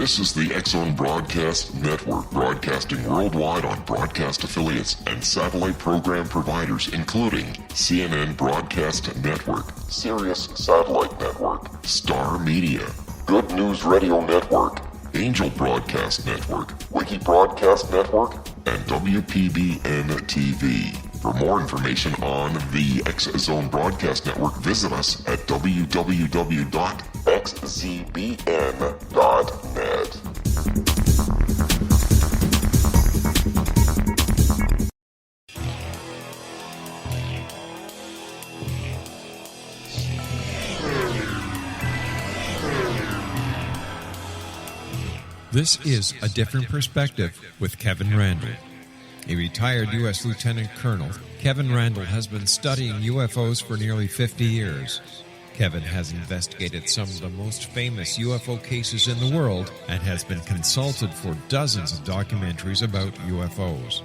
This is the X-Zone Broadcast Network, broadcasting worldwide on broadcast affiliates and satellite program providers, including CNN Broadcast Network, Sirius Satellite Network, Star Media, Good News Radio Network, Angel Broadcast Network, Wiki Broadcast Network, and WPBN TV. For more information on the X-Zone Broadcast Network, visit us at www.xzbn.net. This is A Different Perspective with Kevin Randall. A retired U.S. Lieutenant Colonel, Kevin Randall has been studying UFOs for nearly 50 years. Kevin has investigated some of the most famous UFO cases in the world and has been consulted for dozens of documentaries about UFOs.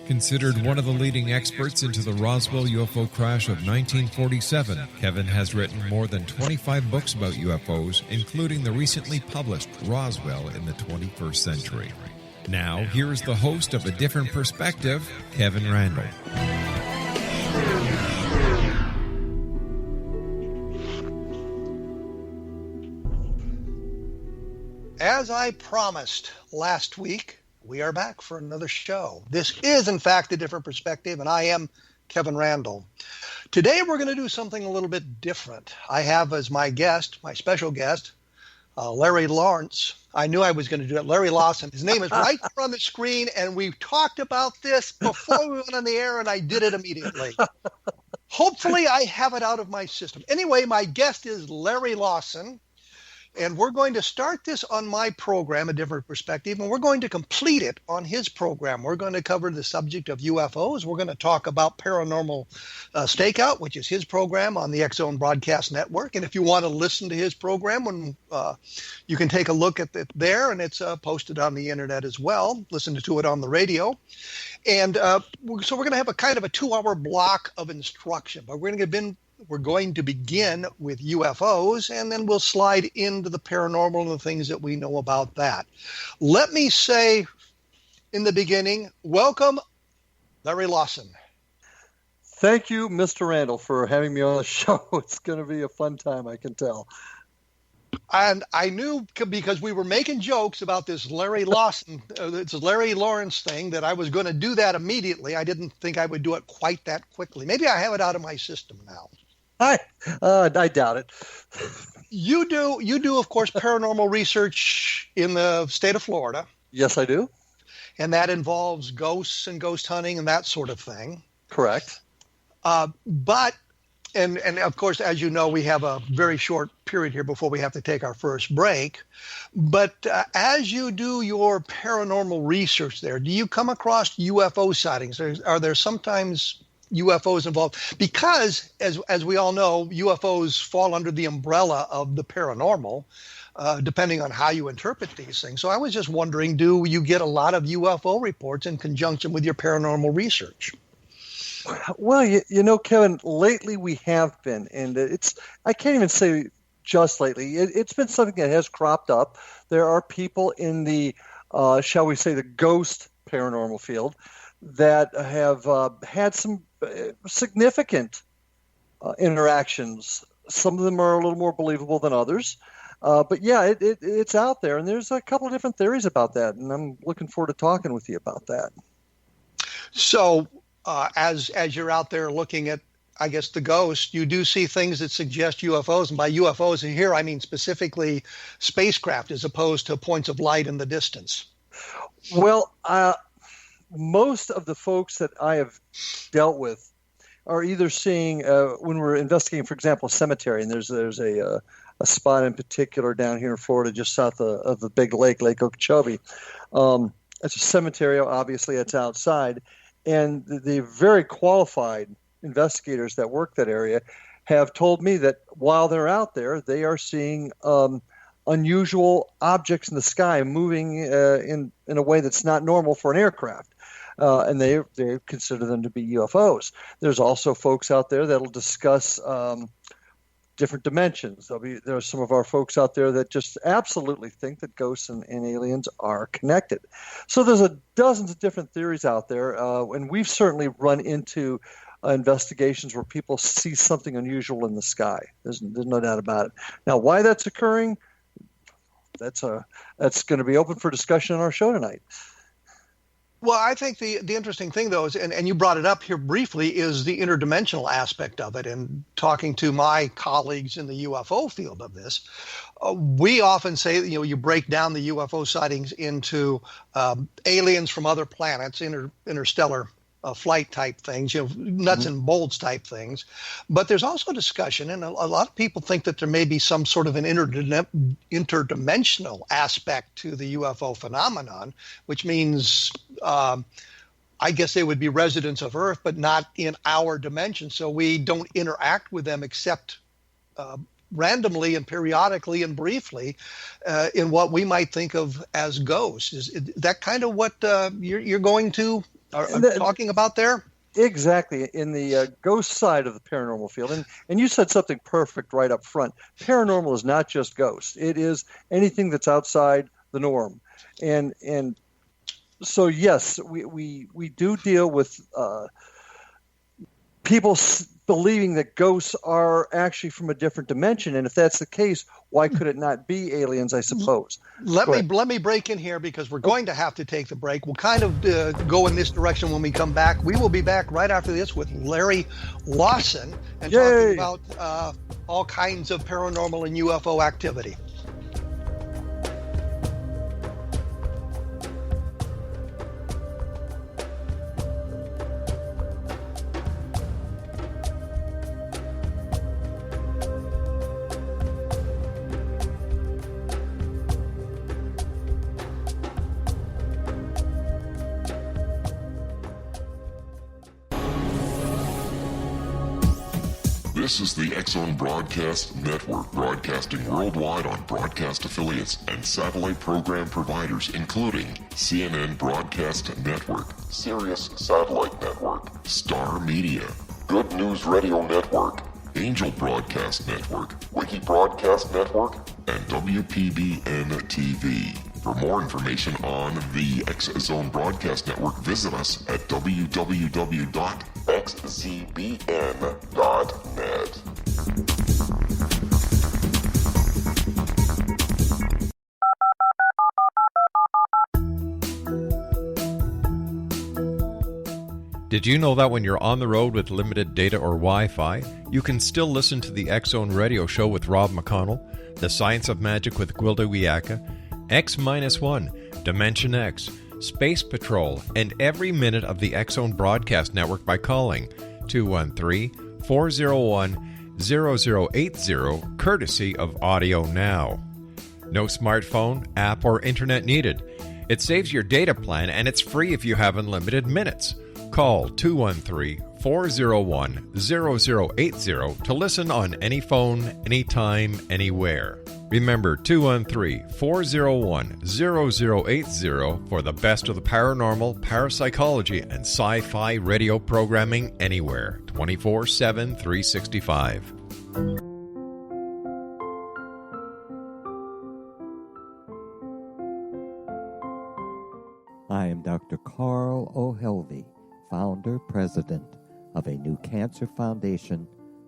Considered one of the leading experts into the Roswell UFO crash of 1947, Kevin has written more than 25 books about UFOs, including the recently published Roswell in the 21st Century. Now, here is the host of A Different Perspective, Kevin Randall. As I promised last week, we are back for another show. This is, in fact, A Different Perspective, and I am Kevin Randall. Today, we're going to do something a little bit different. I have as my guest, my special guest, Larry Lawrence. I knew I was going to do it. LarryLawson. His name is right there on the screen, and we talked about this before we went on the air, and I did it immediately. Hopefully, I have it out of my system. Anyway, my guest is LarryLawson, and we're going to start this on my program, A Different Perspective, and we're going to complete it on his program. We're going to cover the subject of UFOs. We're going to talk about Paranormal Stakeout, which is his program on the X-Zone Broadcast Network. And if you want to listen to his program, you can take a look at it there, and it's posted on the internet as well. Listen to it on the radio. And so we're going to have a kind of a 2-hour block of instruction, but we're going to begin with UFOs, and then we'll slide into the paranormal and the things that we know about that. Let me say in the beginning, welcome, LarryLawson. Thank you, Mr. Randall, for having me on the show. It's going to be a fun time, I can tell. And I knew, because we were making jokes about this LarryLawson, it's a Larry Lawrence thing, that I was going to do that immediately. I didn't think I would do it quite that quickly. Maybe I have it out of my system now. I doubt it. You do, of course, paranormal research in the state of Florida. Yes, I do. And that involves ghosts and ghost hunting and that sort of thing. Correct. But of course, as you know, we have a very short period here before we have to take our first break. But as you do your paranormal research there, do you come across UFO sightings? Are there sometimes UFOs involved? Because, as we all know, UFOs fall under the umbrella of the paranormal, depending on how you interpret these things. So I was just wondering, do you get a lot of UFO reports in conjunction with your paranormal research? Well, you know, Kevin, lately we have been, and I can't even say just lately. It's been something that has cropped up. There are people in the, shall we say, the ghost paranormal field that have had some significant interactions. Some of them are a little more believable than others. But yeah, it's out there, and there's a couple of different theories about that, and I'm looking forward to talking with you about that. So as you're out there looking at, I guess, the ghost, you do see things that suggest UFOs, and by UFOs here I mean specifically spacecraft as opposed to points of light in the distance. Well, most of the folks that I have dealt with are either seeing, when we're investigating, for example, a cemetery, and there's a spot in particular down here in Florida just south of the big lake, Lake Okeechobee. It's a cemetery, obviously it's outside, and the very qualified investigators that work that area have told me that while they're out there, they are seeing unusual objects in the sky moving in a way that's not normal for an aircraft. And they consider them to be UFOs. There's also folks out there that'll discuss different dimensions. There are some of our folks out there that just absolutely think that ghosts and aliens are connected. So there's dozens of different theories out there, and we've certainly run into investigations where people see something unusual in the sky. There's no doubt about it. Now, why that's occurring, that's going to be open for discussion on our show tonight. Well, I think the interesting thing, though, is, and you brought it up here briefly, is the interdimensional aspect of it. And talking to my colleagues in the UFO field of this, we often say, you break down the UFO sightings into aliens from other planets, interstellar flight type things, nuts and bolts type things. But there's also discussion, and a lot of people think that there may be some sort of an interdimensional aspect to the UFO phenomenon, which means I guess they would be residents of Earth, but not in our dimension. So we don't interact with them except randomly and periodically and briefly in what we might think of as ghosts. Is that kind of what you're going to are talking about there? Exactly, in the ghost side of the paranormal field. And you said something perfect right up front. Paranormal is not just ghosts. It is anything that's outside the norm. And so, yes, we do deal with people believing that ghosts are actually from a different dimension. And if that's the case, why could it not be aliens, I suppose? Let me break in here because we're going to have to take the break. We'll kind of go in this direction when we come back. We will be back right after this with LarryLawson and talking about all kinds of paranormal and UFO activity. This is the X-Zone Broadcast Network, broadcasting worldwide on broadcast affiliates and satellite program providers, including CNN Broadcast Network, Sirius Satellite Network, Star Media, Good News Radio Network, Angel Broadcast Network, Wiki Broadcast Network, and WPBN TV. For more information on the X-Zone Broadcast Network, visit us at www.xzbn.net. Did you know that when you're on the road with limited data or Wi-Fi, you can still listen to the X-Zone Radio Show with Rob McConnell, The Science of Magic with Gwilda Wiyaka, X-1, Dimension X, Space Patrol, and every minute of the X-Zone Broadcast Network by calling 213-401-0080, courtesy of Audio Now. No smartphone, app, or internet needed. It saves your data plan, and it's free if you have unlimited minutes. Call 213-401-0080 to listen on any phone, anytime, anywhere. Remember 213-401-0080 for the best of the paranormal, parapsychology, and sci-fi radio programming anywhere, 24/7, 365. I am Dr. Carl O'Helvey, founder, president of a new cancer foundation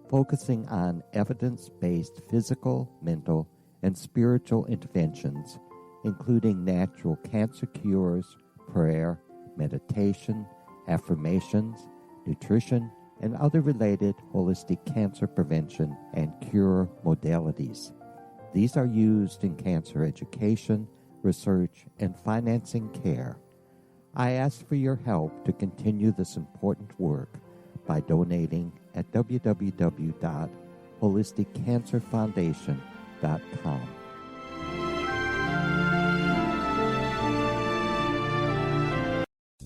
focusing on evidence-based physical, mental, and spiritual interventions, including natural cancer cures, prayer, meditation, affirmations, nutrition, and other related holistic cancer prevention and cure modalities. These are used in cancer education, research, and financing care. I ask for your help to continue this important work by donating at www.holisticcancerfoundation.com.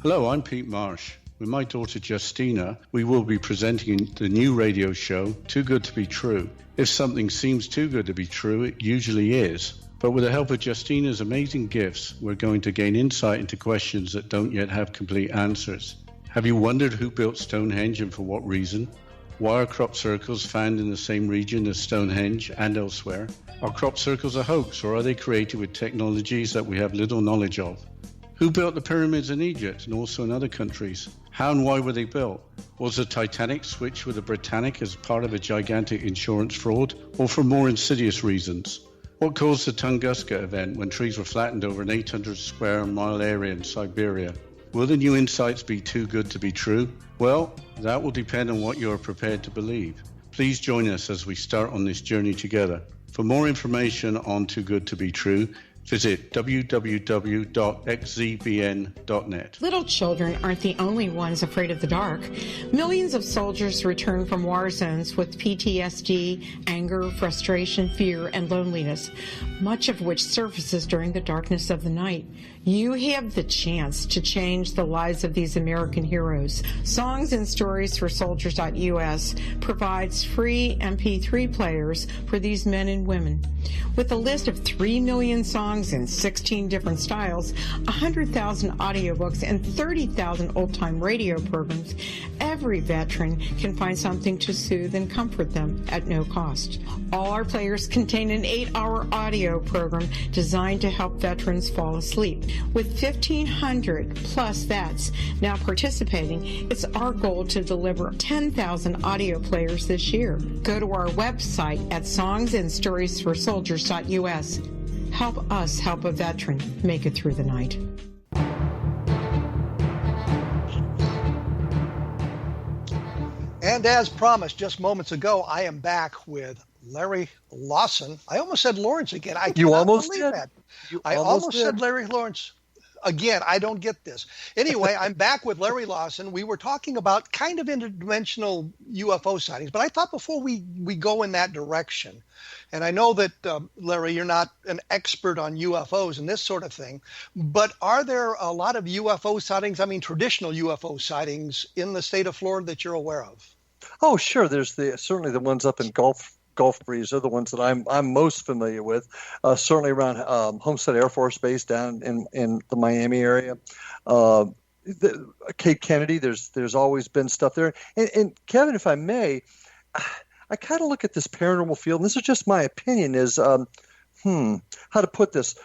Hello, I'm Pete Marsh. With my daughter Justina, we will be presenting the new radio show, Too Good to Be True. If something seems too good to be true, it usually is. But with the help of Justina's amazing gifts, we're going to gain insight into questions that don't yet have complete answers. Have you wondered who built Stonehenge and for what reason? Why are crop circles found in the same region as Stonehenge and elsewhere? Are crop circles a hoax, or are they created with technologies that we have little knowledge of? Who built the pyramids in Egypt and also in other countries? How and why were they built? Was the Titanic switched with the Britannic as part of a gigantic insurance fraud, or for more insidious reasons? What caused the Tunguska event when trees were flattened over an 800 square mile area in Siberia? Will the new insights be too good to be true? Well, that will depend on what you are prepared to believe. Please join us as we start on this journey together. For more information on Too Good to Be True, visit www.xzbn.net. Little children aren't the only ones afraid of the dark. Millions of soldiers return from war zones with PTSD, anger, frustration, fear, and loneliness, much of which surfaces during the darkness of the night. You have the chance to change the lives of these American heroes. Songs and Stories for Soldiers.us provides free MP3 players for these men and women. With a list of 3 million songs in 16 different styles, 100,000 audiobooks, and 30,000 old-time radio programs, every veteran can find something to soothe and comfort them at no cost. All our players contain an 8-hour audio program designed to help veterans fall asleep. With 1,500 plus vets now participating, it's our goal to deliver 10,000 audio players this year. Go to our website at songsandstoriesforsoldiers.us. Help us help a veteran make it through the night. And as promised just moments ago, I am back with Larry Lawson. I almost said Lawrence again. I cannot believe that. I almost said Larry Lawrence. Again, I don't get this. Anyway, I'm back with Larry Lawson. We were talking about kind of interdimensional UFO sightings, but I thought before we go in that direction, and I know that, Larry, you're not an expert on UFOs and this sort of thing, but are there a lot of UFO sightings, I mean traditional UFO sightings in the state of Florida that you're aware of? Oh, sure. There's certainly the ones up in Gulf Breeze are the ones that I'm most familiar with. Certainly around Homestead Air Force Base down in the Miami area. Cape Kennedy, there's always been stuff there. And Kevin, if I may, I kind of look at this paranormal field, and this is just my opinion, is how to put this.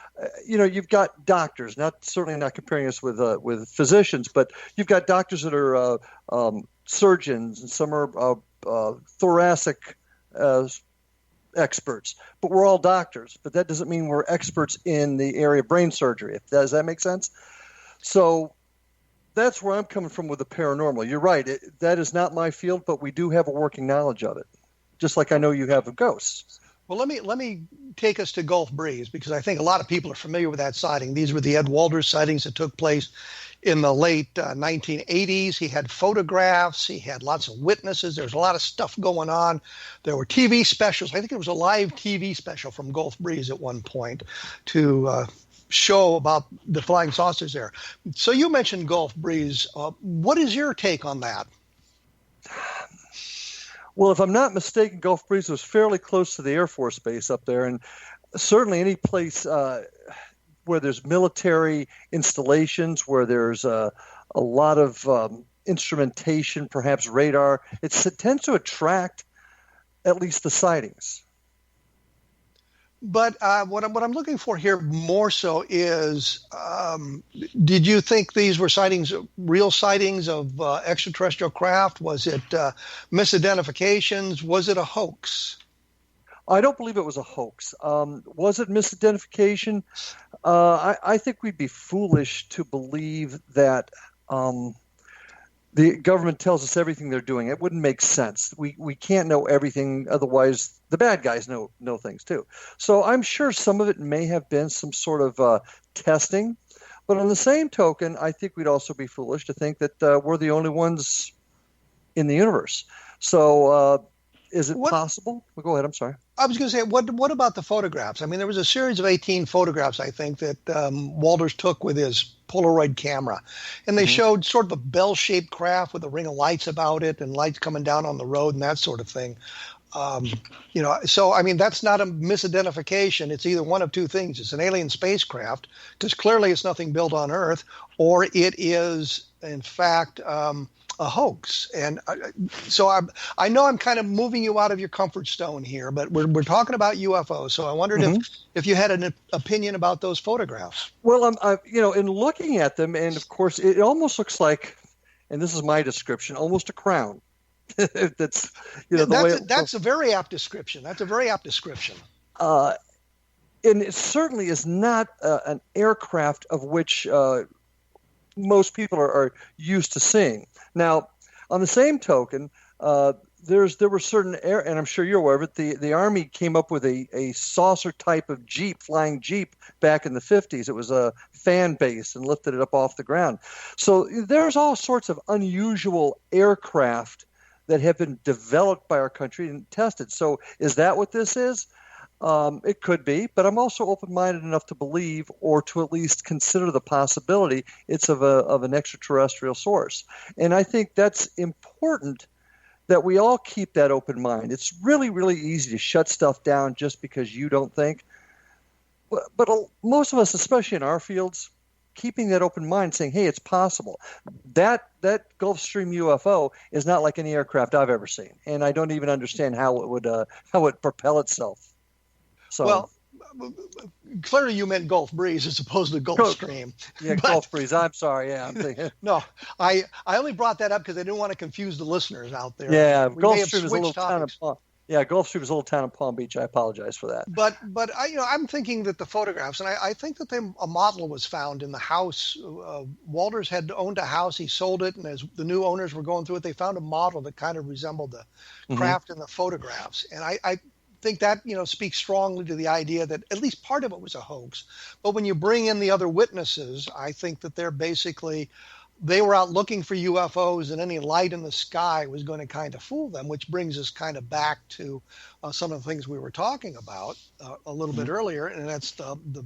You've got doctors, certainly not comparing us with physicians, but you've got doctors that are surgeons, and some are thoracic experts, but we're all doctors. But that doesn't mean we're experts in the area of brain surgery. Does that make sense? So that's where I'm coming from with the paranormal. You're right. That is not my field, but we do have a working knowledge of it, just like I know you have of ghosts. Well, let me take us to Gulf Breeze, because I think a lot of people are familiar with that sighting. These were the Ed Walters sightings that took place in the late 1980s. He had photographs. He had lots of witnesses. There was a lot of stuff going on. There were TV specials. I think there was a live TV special from Gulf Breeze at one point to show about the flying saucers there. So you mentioned Gulf Breeze. What is your take on that? Well, if I'm not mistaken, Gulf Breeze was fairly close to the Air Force Base up there, and certainly any place where there's military installations, where there's a lot of instrumentation, perhaps radar, it tends to attract at least the sightings. But what I'm looking for here more so is, did you think these were real sightings of extraterrestrial craft? Was it misidentifications? Was it a hoax? I don't believe it was a hoax. Was it misidentification? I think we'd be foolish to believe that the government tells us everything they're doing. It wouldn't make sense. We can't know everything, otherwise the bad guys know things too. So I'm sure some of it may have been some sort of testing. But on the same token, I think we'd also be foolish to think that we're the only ones in the universe. So is it possible? Well, go ahead. I'm sorry. I was going to say, what about the photographs? I mean, there was a series of 18 photographs, I think, that Walters took with his Polaroid camera. And they showed sort of a bell-shaped craft with a ring of lights about it and lights coming down on the road and that sort of thing. So, I mean, that's not a misidentification. It's either one of two things. It's an alien spacecraft, because clearly it's nothing built on Earth, or it is, in fact, a a hoax. And so I know I'm kind of moving you out of your comfort zone here, but we're talking about UFOs. So I wondered if you had an opinion about those photographs. Well, in looking at them, and of course, it almost looks like, and this is my description, almost a crown. That's a very apt description. That's a very apt description. And it certainly is not an aircraft of which most people are used to seeing. Now, on the same token, there were certain and I'm sure you're aware of it. The Army came up with a saucer type of flying jeep back in the 50s. It was a fan base and lifted it up off the ground. So there's all sorts of unusual aircraft that have been developed by our country and tested. So is that what this is? It could be, but I'm also open-minded enough to believe, or to at least consider the possibility, it's of an extraterrestrial source. And I think that's important that we all keep that open mind. It's really, really easy to shut stuff down just because you don't think. But most of us, especially in our fields, keeping that open mind, saying, hey, it's possible. That Gulfstream UFO is not like any aircraft I've ever seen, and I don't even understand how it would propel itself. So, well, clearly you meant Gulf Breeze as opposed to Gulfstream. Yeah, Gulf Breeze. I'm sorry. Yeah, I'm thinking. No, I only brought that up because I didn't want to confuse the listeners out there. Yeah, Gulfstream is a little town of Gulfstream is a little town in Palm Beach. I apologize for that. But I'm thinking that the photographs, and I think that a model was found in the house. Walters had owned a house. He sold it, and as the new owners were going through it, they found a model that kind of resembled the craft in the photographs. And I think that speaks strongly to the idea that at least part of it was a hoax. But when you bring in the other witnesses, I think that they were out looking for UFOs, and any light in the sky was going to kind of fool them, which brings us kind of back to some of the things we were talking about a little bit earlier, and that's the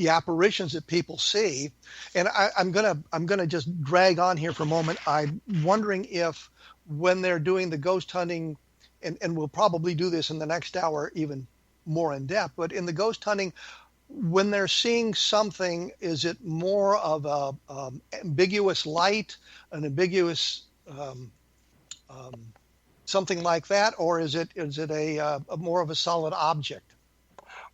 apparitions that people see. And I'm gonna just drag on here for a moment. I'm wondering if when they're doing the ghost hunting, and we'll probably do this in the next hour even more in depth, but in the ghost hunting, when they're seeing something, is it more of a ambiguous light, an ambiguous something like that, or is it a more of a solid object?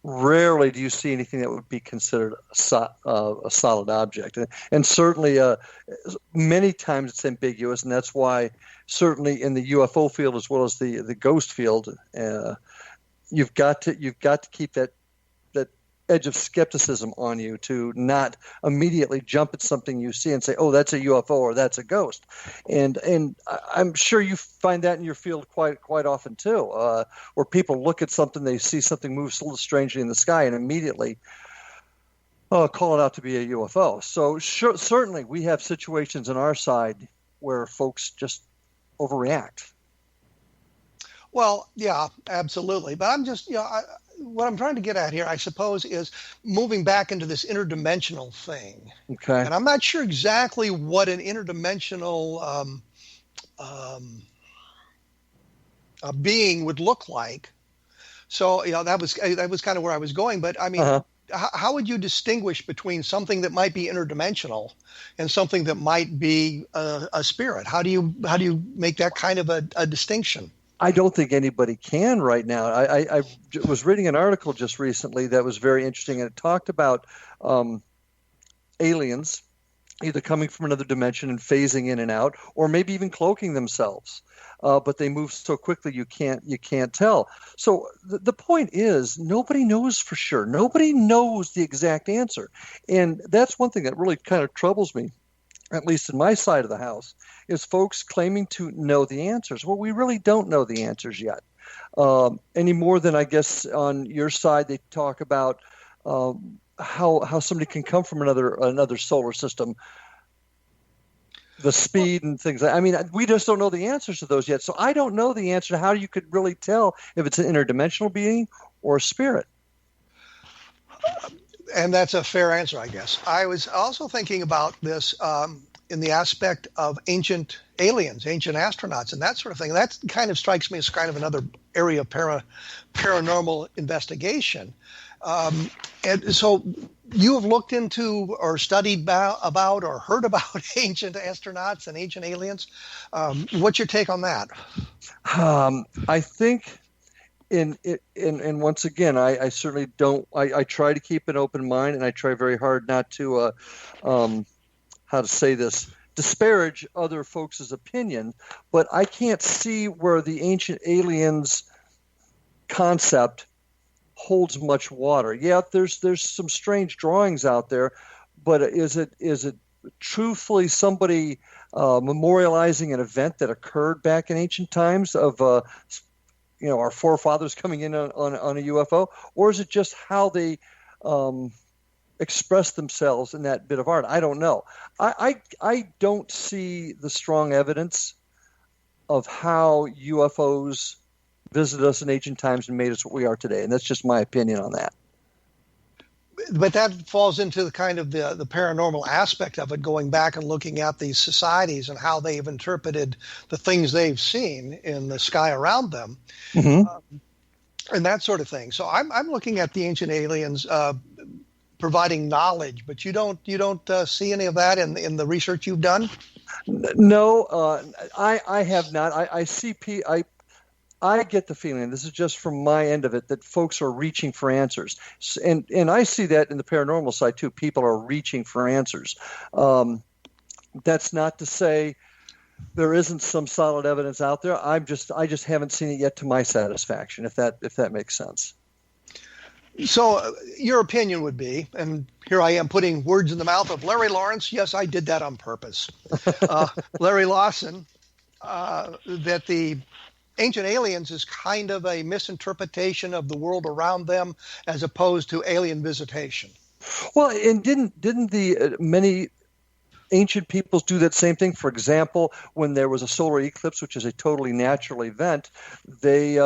Rarely do you see anything that would be considered a solid object, and certainly many times it's ambiguous, and that's why certainly in the UFO field as well as the ghost field, you've got to keep that edge of skepticism on you to not immediately jump at something you see and say, oh, that's a UFO or that's a ghost. And I'm sure you find that in your field quite often too, where people look at something, they see something move a little strangely in the sky and immediately call it out to be a UFO. So certainly we have situations on our side where folks just overreact. Well, yeah, absolutely. But I'm just, what I'm trying to get at here, I suppose, is moving back into this interdimensional thing. Okay. And I'm not sure exactly what an interdimensional being would look like. So, that was kind of where I was going. But I mean, how would you distinguish between something that might be interdimensional and something that might be a spirit? How do you make that kind of a distinction? I don't think anybody can right now. I was reading an article just recently that was very interesting, and it talked about aliens either coming from another dimension and phasing in and out, or maybe even cloaking themselves. But they move so quickly you can't tell. So the point is, nobody knows for sure. Nobody knows the exact answer, and that's one thing that really kind of troubles me, at least in my side of the house, is folks claiming to know the answers. Well, we really don't know the answers yet. Any more than, I guess, on your side, they talk about how somebody can come from another solar system, the speed and things. I mean, we just don't know the answers to those yet. So I don't know the answer to how you could really tell if it's an interdimensional being or a spirit. And that's a fair answer, I guess. I was also thinking about this in the aspect of ancient aliens, ancient astronauts, and that sort of thing. That kind of strikes me as kind of another area of paranormal investigation. And so you have looked into or studied about or heard about ancient astronauts and ancient aliens. What's your take on that? I think, and once again, I certainly don't. I try to keep an open mind, and I try very hard not to, how to say this, disparage other folks' opinion. But I can't see where the ancient aliens concept holds much water. Yeah, there's some strange drawings out there, but is it truthfully somebody memorializing an event that occurred back in ancient times of our forefathers coming in on a UFO, or is it just how they express themselves in that bit of art? I don't know. I don't see the strong evidence of how UFOs visited us in ancient times and made us what we are today, and that's just my opinion on that. But that falls into the kind of the paranormal aspect of it, going back and looking at these societies and how they've interpreted the things they've seen in the sky around them, and that sort of thing. So I'm looking at the ancient aliens providing knowledge, but you don't see any of that in the research you've done? No, I have not. I get the feeling, this is just from my end of it, that folks are reaching for answers. And I see that in the paranormal side too. People are reaching for answers. That's not to say there isn't some solid evidence out there. I just haven't seen it yet to my satisfaction, if that makes sense. So your opinion would be, and here I am putting words in the mouth of Larry Lawrence. Yes, I did that on purpose. LarryLawson, that the ancient aliens is kind of a misinterpretation of the world around them as opposed to alien visitation. Well, and didn't the many ancient peoples do that same thing? For example, when there was a solar eclipse, which is a totally natural event, they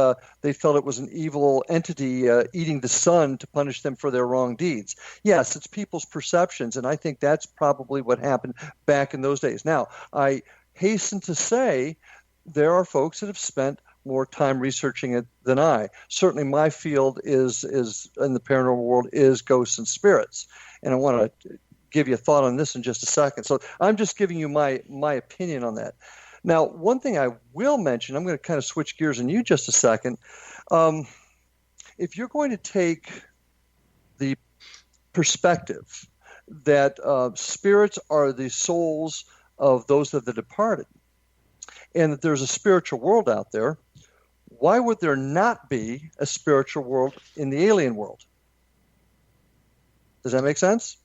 felt it was an evil entity eating the sun to punish them for their wrong deeds. Yes, it's people's perceptions, and I think that's probably what happened back in those days. Now, I hasten to say there are folks that have spent more time researching it than I. Certainly my field is in the paranormal world is ghosts and spirits. And I want to give you a thought on this in just a second. So I'm just giving you my opinion on that. Now, one thing I will mention, I'm going to kind of switch gears in you just a second. If you're going to take the perspective that spirits are the souls of those of the departed, and that there's a spiritual world out there, why would there not be a spiritual world in the alien world? Does that make sense?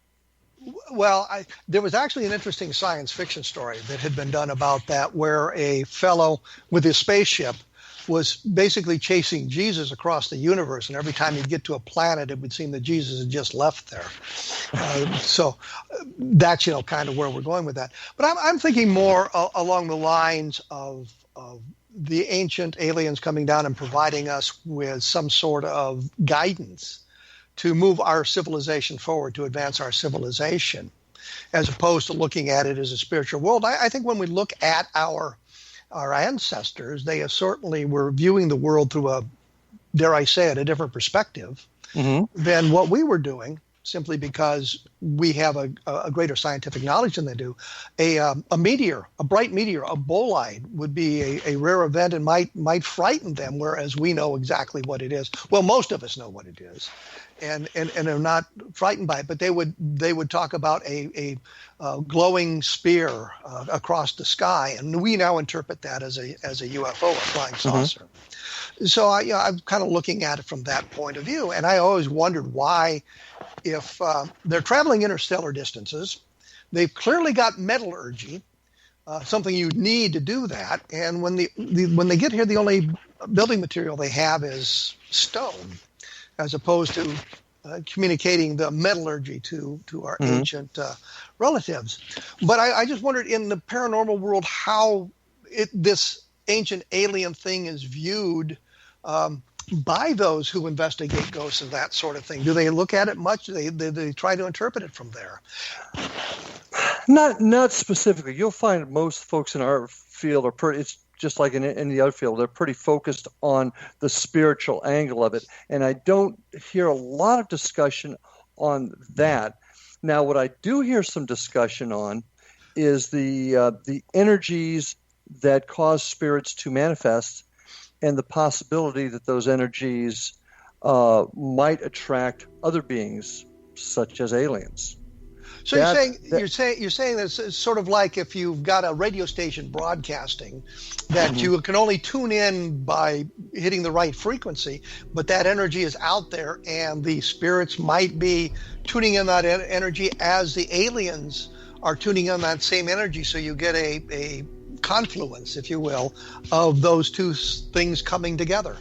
Well, there was actually an interesting science fiction story that had been done about that, where a fellow with his spaceship was basically chasing Jesus across the universe, and every time he'd get to a planet, it would seem that Jesus had just left there. So that's kind of where we're going with that. But I'm thinking more along the lines of the ancient aliens coming down and providing us with some sort of guidance to move our civilization forward, to advance our civilization, as opposed to looking at it as a spiritual world. I think when we look at our ancestors, they certainly were viewing the world through a, dare I say it, a different perspective than what we were doing, simply because we have a greater scientific knowledge than they do. A meteor, a bright meteor, a bolide would be a rare event and might frighten them, whereas we know exactly what it is. Well, most of us know what it is, and are not frightened by it. But they would talk about a glowing spear across the sky, and we now interpret that as a UFO, a flying saucer. So I'm kind of looking at it from that point of view, and I always wondered why, if they're traveling interstellar distances, they've clearly got metallurgy, something you need to do that, and when they get here, the only building material they have is stone, as opposed to communicating the metallurgy to our ancient relatives. But I just wondered, in the paranormal world, how this ancient alien thing is viewed by those who investigate ghosts and that sort of thing. Do they look at it much? Do they try to interpret it from there? Not specifically. You'll find most folks in our field it's just like in the other field, they're pretty focused on the spiritual angle of it. And I don't hear a lot of discussion on that. Now, what I do hear some discussion on is the energies that cause spirits to manifest and the possibility that those energies might attract other beings, such as aliens. So you're saying that it's sort of like if you've got a radio station broadcasting that you can only tune in by hitting the right frequency, but that energy is out there, and the spirits might be tuning in that energy as the aliens are tuning in that same energy. So you get a confluence, if you will, of those two things coming together.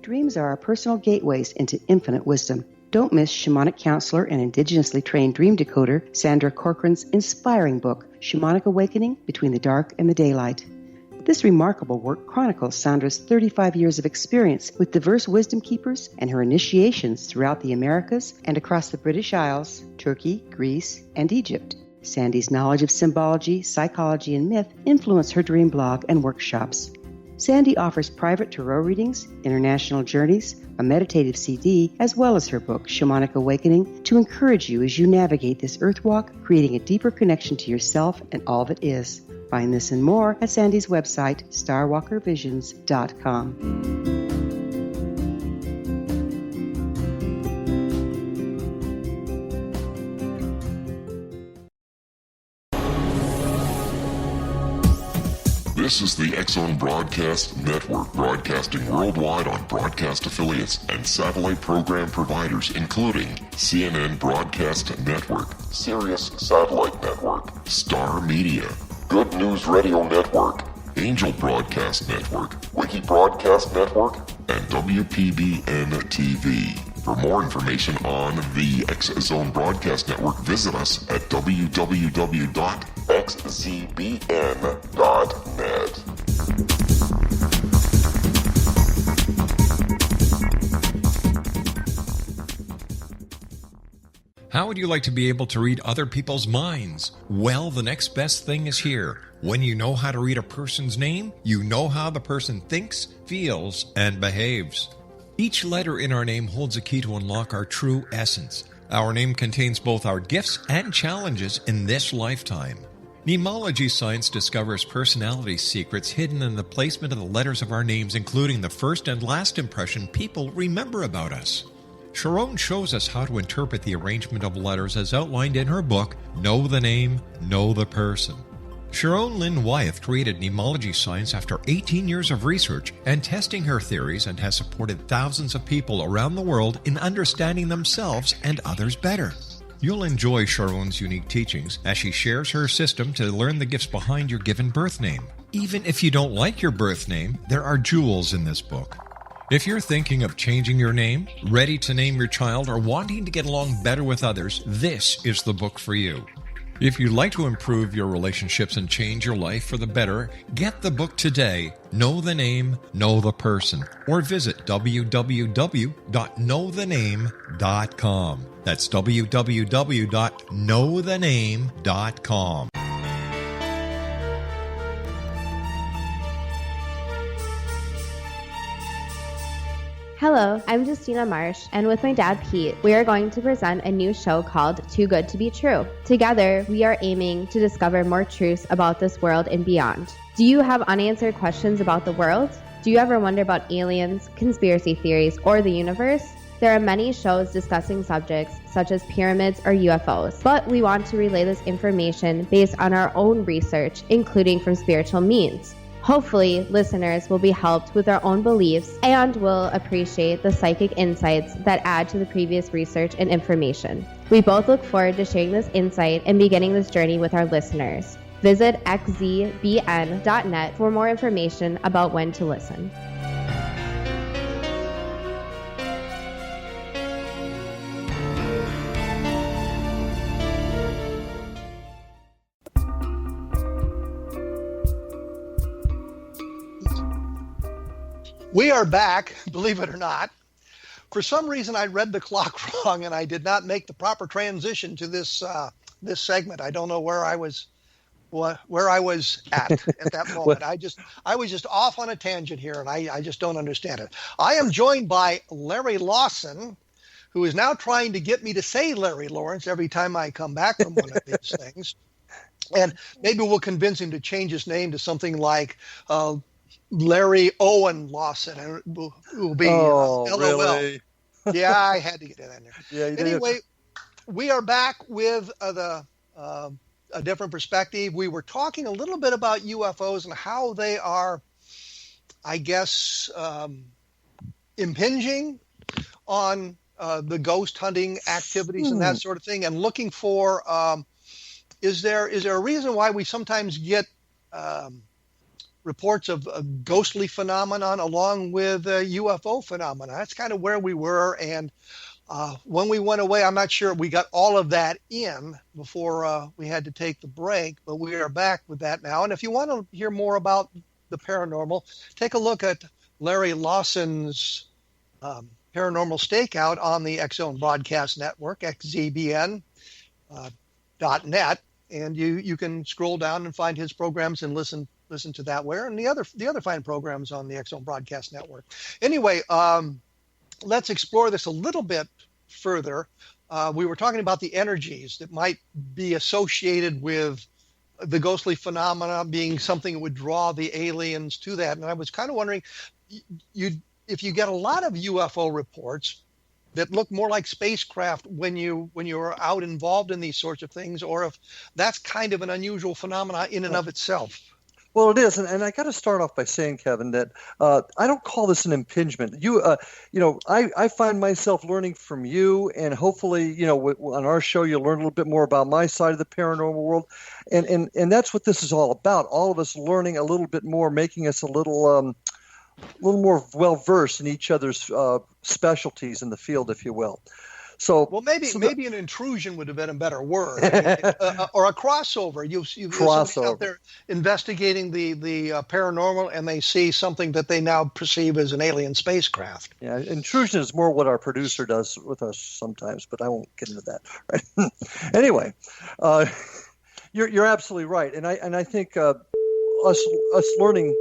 Dreams are our personal gateways into infinite wisdom. Don't miss shamanic counselor and indigenously trained dream decoder Sandra Corcoran's inspiring book, Shamanic Awakening Between the Dark and the Daylight. This remarkable work chronicles Sandra's 35 years of experience with diverse wisdom keepers and her initiations throughout the Americas and across the British Isles, Turkey, Greece, and Egypt. Sandy's knowledge of symbology, psychology, and myth influenced her dream blog and workshops. Sandy offers private tarot readings, international journeys, a meditative CD, as well as her book, Shamanic Awakening, to encourage you as you navigate this earth walk, creating a deeper connection to yourself and all that is. Find this and more at Sandy's website, starwalkervisions.com. This is the X-Zone Broadcast Network, broadcasting worldwide on broadcast affiliates and satellite program providers, including CNN Broadcast Network, Sirius Satellite Network, Star Media, Good News Radio Network, Angel Broadcast Network, Wiki Broadcast Network, and WPBN TV. For more information on the X-Zone Broadcast Network, visit us at www.xzbn.net. How would you like to be able to read other people's minds? Well, the next best thing is here. When you know how to read a person's name, you know how the person thinks, feels, and behaves. Each letter in our name holds a key to unlock our true essence. Our name contains both our gifts and challenges in this lifetime. Mnemology science discovers personality secrets hidden in the placement of the letters of our names, including the first and last impression people remember about us. Sharon shows us how to interpret the arrangement of letters as outlined in her book, Know the Name, Know the Person. Sharon Lynn Wyeth created mnemology science after 18 years of research and testing her theories, and has supported thousands of people around the world in understanding themselves and others better. You'll enjoy Sharon's unique teachings as she shares her system to learn the gifts behind your given birth name. Even if you don't like your birth name, there are jewels in this book. If you're thinking of changing your name, ready to name your child, or wanting to get along better with others, this is the book for you. If you'd like to improve your relationships and change your life for the better, get the book today, Know the Name, Know the Person, or visit www.knowthename.com. That's www.knowthename.com. Hello, I'm Justina Marsh, and with my dad Pete, we are going to present a new show called Too Good to Be True. Together, we are aiming to discover more truths about this world and beyond. Do you have unanswered questions about the world? Do you ever wonder about aliens, conspiracy theories, or the universe? There are many shows discussing subjects such as pyramids or UFOs, but we want to relay this information based on our own research, including from spiritual means. Hopefully, listeners will be helped with their own beliefs and will appreciate the psychic insights that add to the previous research and information. We both look forward to sharing this insight and beginning this journey with our listeners. Visit xzbn.net for more information about when to listen. We are back, believe it or not. For some reason, I read the clock wrong, and I did not make the proper transition to this segment. I don't know where I was at that moment. I was just off on a tangent here, and I just don't understand it. I am joined by LarryLawson, who is now trying to get me to say Larry Lawrence every time I come back from one of these things. And maybe we'll convince him to change his name to something like Larry Owen Lawson, and it will be LOL. Really? Yeah, I had to get that in there. Yeah, anyway, we are back with a different perspective. We were talking a little bit about UFOs and how they are, I guess, impinging on the ghost hunting activities and that sort of thing, and looking for is there a reason why we sometimes get reports of ghostly phenomenon along with UFO phenomena? That's kind of where we were, and when we went away, I'm not sure we got all of that in before we had to take the break, but we are back with that now. And if you want to hear more about the paranormal, take a look at Larry Lawson's Paranormal Stakeout on the X-Zone Broadcast Network, xzbn.net, and you can scroll down and find his programs and listen to that and the other fine programs on the X-Zone Broadcast Network. Anyway, let's explore this a little bit further. We were talking about the energies that might be associated with the ghostly phenomena being something that would draw the aliens to that. And I was kind of wondering, if you get a lot of UFO reports that look more like spacecraft when you're out involved in these sorts of things, or if that's kind of an unusual phenomena in and of itself. Well, it is, and I got to start off by saying, Kevin, that I don't call this an impingement. I find myself learning from you, and hopefully, on our show, you'll learn a little bit more about my side of the paranormal world, and that's what this is all about. All of us learning a little bit more, making us a little more well versed in each other's specialties in the field, if you will. So, well, maybe an intrusion would have been a better word, or a crossover. You've somebody out there investigating the paranormal, and they see something that they now perceive as an alien spacecraft. Yeah, intrusion is more what our producer does with us sometimes, but I won't get into that. Right? Anyway, you're absolutely right, and I think us learning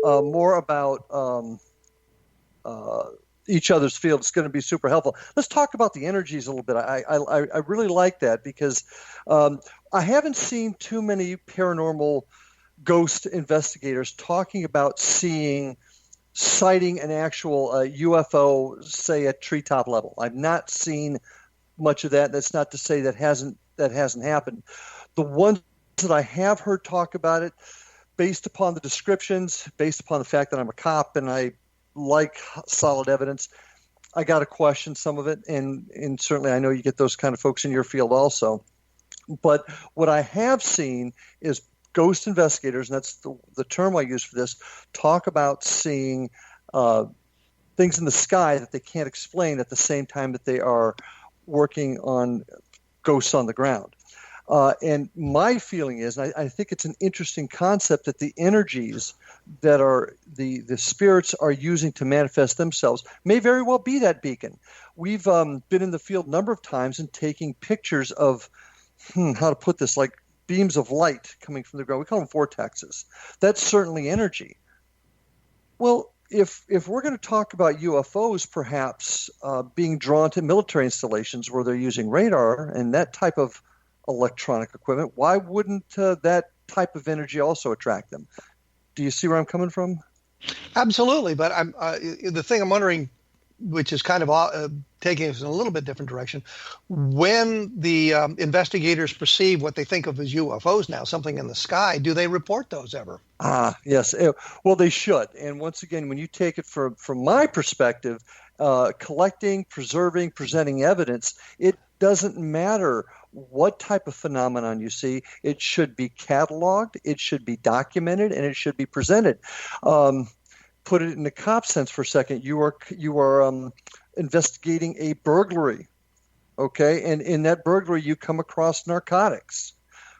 more about each other's field is going to be super helpful. Let's talk about the energies a little bit. I really like that because I haven't seen too many paranormal ghost investigators talking about sighting an actual UFO, say at treetop level. I've not seen much of that. That's not to say that hasn't happened. The ones that I have heard talk about it, based upon the descriptions, based upon the fact that I'm a cop and I like solid evidence, I got to question some of it, and certainly I know you get those kind of folks in your field also. But what I have seen is ghost investigators, and that's the term I use for this, talk about seeing things in the sky that they can't explain at the same time that they are working on ghosts on the ground. And my feeling is, and I think it's an interesting concept, that the energies that are the spirits are using to manifest themselves may very well be that beacon. We've been in the field a number of times and taking pictures of, how to put this, like beams of light coming from the ground. We call them vortexes. That's certainly energy. Well, if we're going to talk about UFOs perhaps being drawn to military installations where they're using radar and that type of electronic equipment, why wouldn't that type of energy also attract them? Do you see where I'm coming from? Absolutely, but the thing I'm wondering, which is kind of taking us in a little bit different direction, when the investigators perceive what they think of as UFOs now, something in the sky, do they report those ever? Yes. Well, they should. And once again, when you take it from my perspective, collecting, preserving, presenting evidence, it doesn't matter what type of phenomenon you see. It should be cataloged, it should be documented, and it should be presented. Put it in the cop sense for a second. You are investigating a burglary, okay? And in that burglary, you come across narcotics.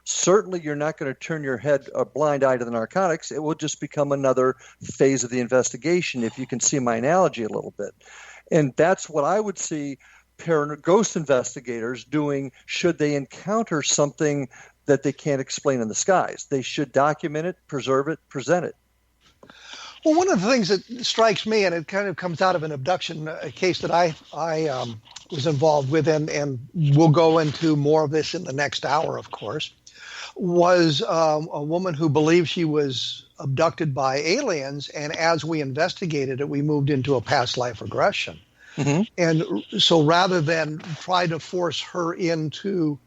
Certainly, you're not going to turn your head a blind eye to the narcotics. It will just become another phase of the investigation, if you can see my analogy a little bit. And that's what I would see ghost investigators doing should they encounter something that they can't explain in the skies. They should document it, preserve it, present it. Well, one of the things that strikes me, and it kind of comes out of an abduction case that I was involved with, and we'll go into more of this in the next hour, of course, was a woman who believed she was abducted by aliens, and as we investigated it, we moved into a past life regression. Mm-hmm. And so rather than try to force her into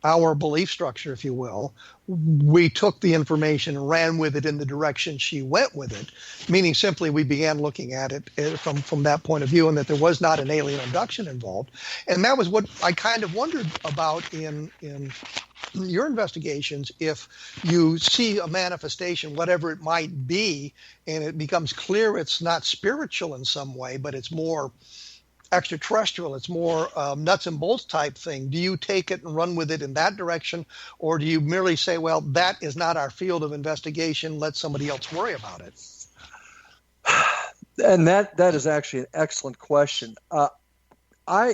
our belief structure, if you will, we took the information and ran with it in the direction she went with it, meaning simply we began looking at it from that point of view, and that there was not an alien abduction involved. And that was what I kind of wondered about in your investigations. If you see a manifestation, whatever it might be, and it becomes clear it's not spiritual in some way, but it's more extraterrestrial, it's more nuts and bolts type thing, do you take it and run with it in that direction, or do you merely say, well, that is not our field of investigation, let somebody else worry about it? And that is actually an excellent question. I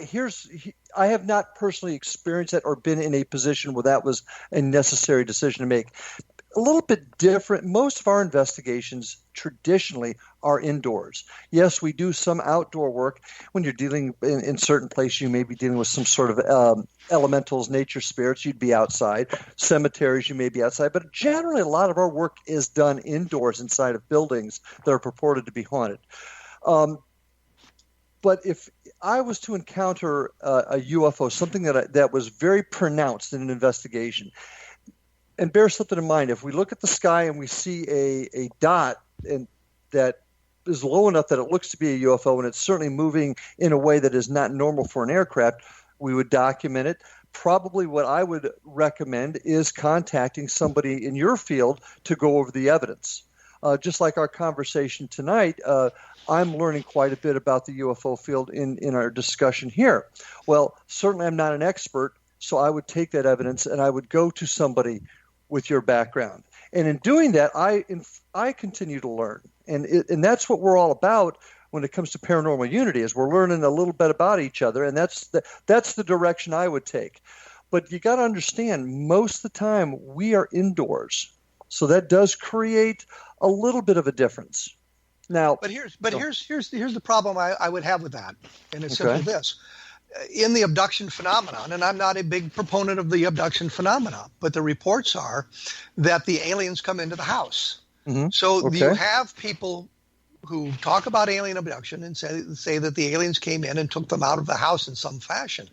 have not personally experienced that or been in a position where that was a necessary decision to make. A little bit different. Most of our investigations traditionally are indoors. Yes, we do some outdoor work. When you're dealing in certain places, you may be dealing with some sort of elementals, nature spirits, you'd be outside. Cemeteries, you may be outside. But generally, a lot of our work is done indoors inside of buildings that are purported to be haunted. But if I was to encounter a UFO, something that was very pronounced in an investigation, and bear something in mind, if we look at the sky and we see a dot and that is low enough that it looks to be a UFO, and it's certainly moving in a way that is not normal for an aircraft, we would document it. Probably what I would recommend is contacting somebody in your field to go over the evidence. Just like our conversation tonight, I'm learning quite a bit about the UFO field in our discussion here. Well, certainly I'm not an expert, so I would take that evidence and I would go to somebody with your background. And in doing that, I continue to learn. And that's what we're all about when it comes to paranormal unity, is we're learning a little bit about each other, and that's the direction I would take. But you got to understand, most of the time we are indoors. So that does create a little bit of a difference. Now, but here's the problem I would have with that, and it's simply this. In the abduction phenomenon, and I'm not a big proponent of the abduction phenomenon, but the reports are that the aliens come into the house. Mm-hmm. So you have people who talk about alien abduction and say that the aliens came in and took them out of the house in some fashion.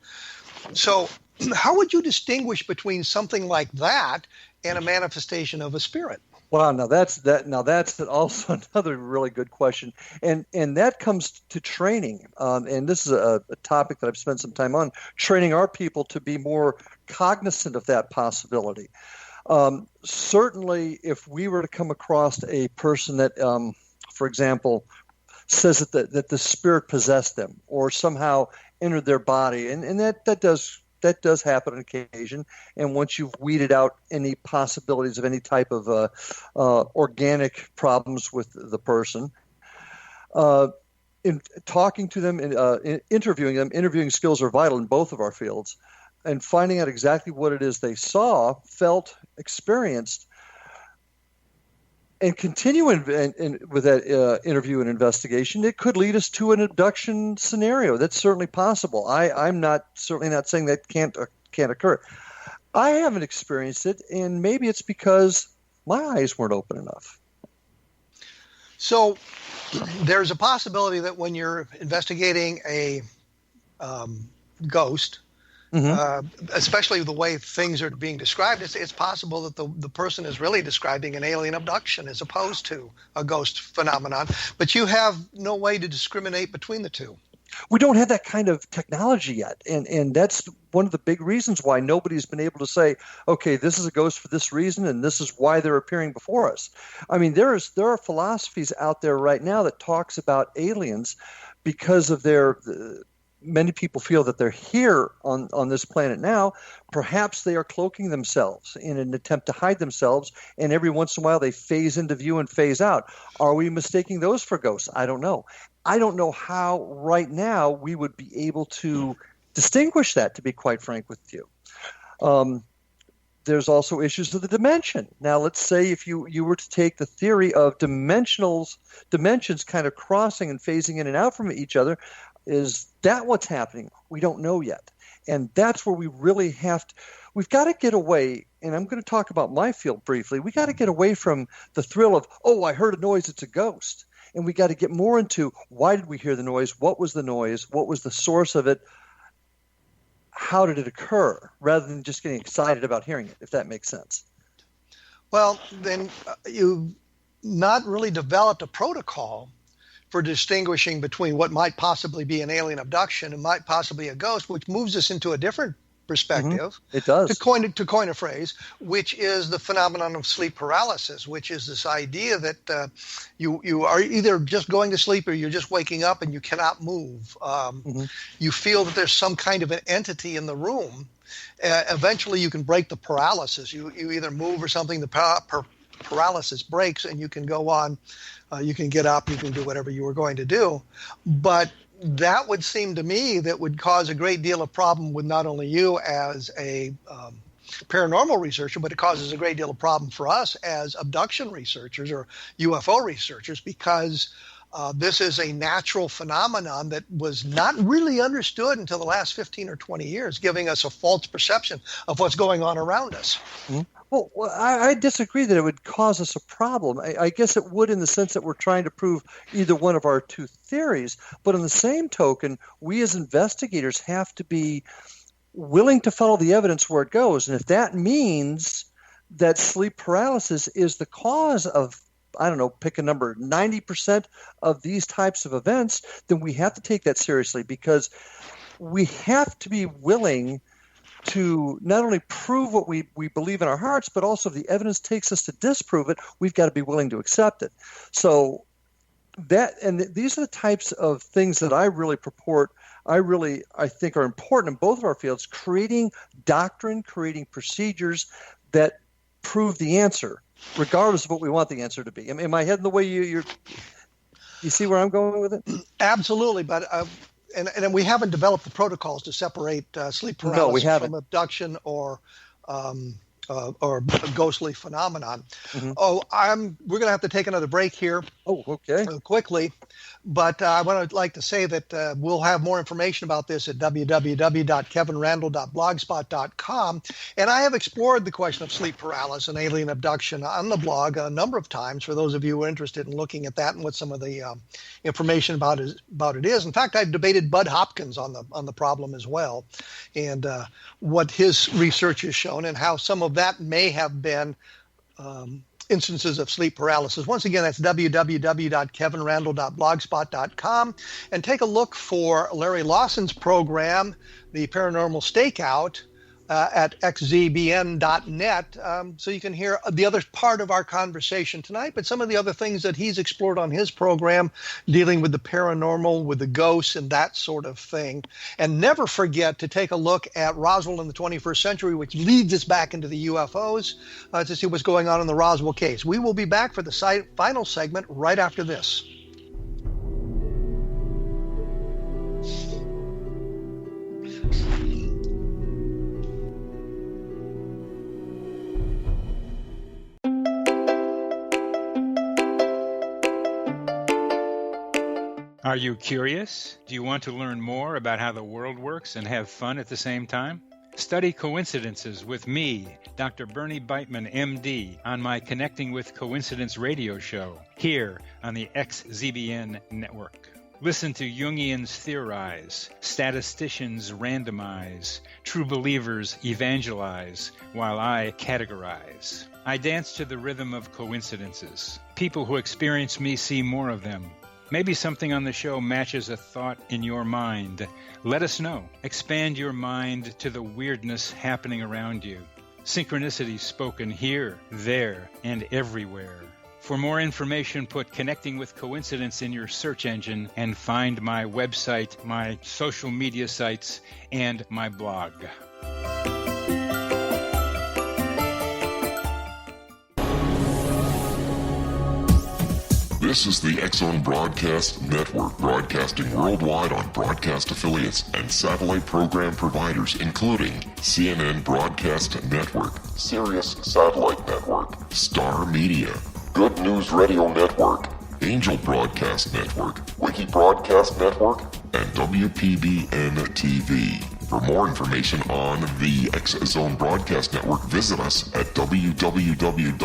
So how would you distinguish between something like that and a manifestation of a spirit? Well, now that's also another really good question, and that comes to training. And this is a topic that I've spent some time on, training our people to be more cognizant of that possibility. Certainly, if we were to come across a person that, for example, says that the spirit possessed them or somehow entered their body, and that does happen on occasion. And once you've weeded out any possibilities of any type of organic problems with the person, in talking to them, interviewing them, interviewing skills are vital in both of our fields, and finding out exactly what it is they saw, felt, experienced, and continuing with that interview and investigation, it could lead us to an abduction scenario. That's certainly possible. I'm certainly not saying that can't occur. I haven't experienced it, and maybe it's because my eyes weren't open enough. So there's a possibility that when you're investigating a ghost, especially the way things are being described, it's possible that the person is really describing an alien abduction as opposed to a ghost phenomenon, but you have no way to discriminate between the two. We don't have that kind of technology yet, and that's one of the big reasons why nobody's been able to say, okay, this is a ghost for this reason, and this is why they're appearing before us. I mean, there are philosophies out there right now that talks about aliens because of their many people feel that they're here on this planet now, perhaps they are cloaking themselves in an attempt to hide themselves, and every once in a while they phase into view and phase out. Are we mistaking those for ghosts? I don't know. I don't know how right now we would be able to distinguish that, to be quite frank with you. There's also issues of the dimension. Now, let's say if you were to take the theory of dimensions kind of crossing and phasing in and out from each other, is that what's happening? We don't know yet. And that's where we really we've got to get away, and I'm going to talk about my field briefly. We got to get away from the thrill of, oh, I heard a noise, it's a ghost. And we got to get more into, why did we hear the noise? What was the noise? What was the source of it? How did it occur? Rather than just getting excited about hearing it, if that makes sense. Well, then you've not really developed a protocol for distinguishing between what might possibly be an alien abduction and might possibly a ghost, which moves us into a different perspective. Mm-hmm. It does. To coin a phrase, which is the phenomenon of sleep paralysis, which is this idea that you are either just going to sleep or you're just waking up and you cannot move. You feel that there's some kind of an entity in the room. Eventually, you can break the paralysis. You either move or something. The paralysis breaks, and you can go on. You can get up. You can do whatever you were going to do, but that would seem to me that would cause a great deal of problem with not only you as a paranormal researcher, but it causes a great deal of problem for us as abduction researchers or UFO researchers, because this is a natural phenomenon that was not really understood until the last 15 or 20 years, giving us a false perception of what's going on around us. Mm-hmm. Well, I disagree that it would cause us a problem. I guess it would in the sense that we're trying to prove either one of our two theories. But on the same token, we as investigators have to be willing to follow the evidence where it goes. And if that means that sleep paralysis is the cause of, I don't know, pick a number, 90% of these types of events, then we have to take that seriously, because we have to be willing to not only prove what we believe in our hearts, but also if the evidence takes us to disprove it, we've got to be willing to accept it. So these are the types of things that I really purport, I think are important in both of our fields, creating doctrine, creating procedures that prove the answer, regardless of what we want the answer to be. Am I heading the way you see where I'm going with it? Absolutely, but and we haven't developed the protocols to separate sleep paralysis from abduction or a ghostly phenomenon. Mm-hmm. We're going to have to take another break here. Oh, okay. Quickly. But I would like to say that we'll have more information about this at www.kevinrandle.blogspot.com. And I have explored the question of sleep paralysis and alien abduction on the blog a number of times for those of you who are interested in looking at that and what some of the information about it is. In fact, I've debated Bud Hopkins on the problem as well, and what his research has shown and how some of that may have been instances of sleep paralysis. Once again, that's www.kevinrandle.blogspot.com, and take a look for Larry Lawson's program, The Paranormal Stakeout, at xzbn.net, so you can hear the other part of our conversation tonight, but some of the other things that he's explored on his program, dealing with the paranormal, with the ghosts, and that sort of thing. And never forget to take a look at Roswell in the 21st Century, which leads us back into the UFOs, to see what's going on in the Roswell case. We will be back for the final segment right after this. Are you curious? Do you want to learn more about how the world works and have fun at the same time? Study coincidences with me, Dr. Bernie Beitman, MD, on my Connecting with Coincidence radio show here on the XZBN network. Listen to Jungians theorize, statisticians randomize, true believers evangelize, while I categorize. I dance to the rhythm of coincidences. People who experience me see more of them. Maybe something on the show matches a thought in your mind. Let us know. Expand your mind to the weirdness happening around you. Synchronicity spoken here, there, and everywhere. For more information, put Connecting with Coincidence in your search engine and find my website, my social media sites, and my blog. This is the X-Zone Broadcast Network, broadcasting worldwide on broadcast affiliates and satellite program providers, including CNN Broadcast Network, Sirius Satellite Network, Star Media, Good News Radio Network, Angel Broadcast Network, Wiki Broadcast Network, and WPBN TV. For more information on the X-Zone Broadcast Network, visit us at www.xzbn.net.